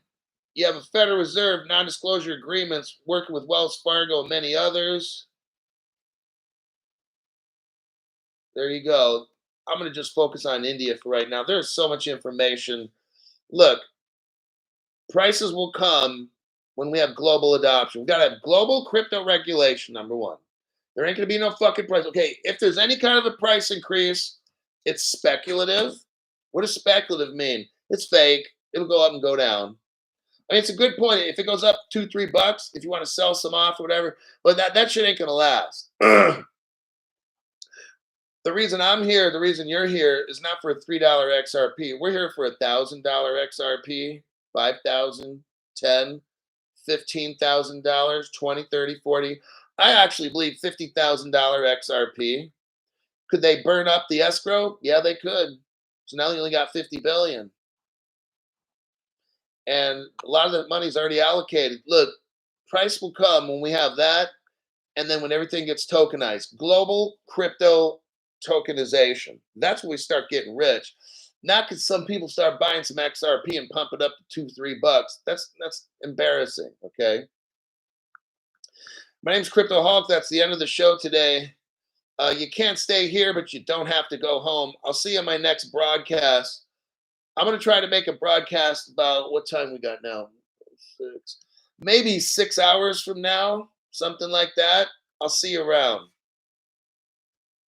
You have a Federal Reserve non-disclosure agreements working with Wells Fargo and many others. There you go. I'm going to just focus on India for right now. There's so much information. Look, prices will come when we have global adoption. We've got to have global crypto regulation, number one. There ain't going to be no fucking price. Okay, if there's any kind of a price increase, it's speculative. What does speculative mean? It's fake. It'll go up and go down. I mean, it's a good point. If it goes up $2-3, if you want to sell some off or whatever, but that shit ain't gonna last. The reason I'm here, the reason you're here, is not for a $3 XRP. We're here for $1,000 XRP, 5,000, 10, $15,000, 20, 30, 40. I actually believe $50,000 XRP. Could they burn up the escrow? Yeah, they could. So now they only got 50 billion. And a lot of the money's already allocated. Look, price will come when we have that, and then when everything gets tokenized. Global crypto tokenization. That's when we start getting rich. Not because some people start buying some XRP and pump it up to $2-3. That's embarrassing. Okay. My name's Crypto Hulk. That's the end of the show today. You can't stay here, but you don't have to go home. I'll see you on my next broadcast. I'm going to try to make a broadcast about what time we got now. Maybe 6 hours from now, something like that. I'll see you around.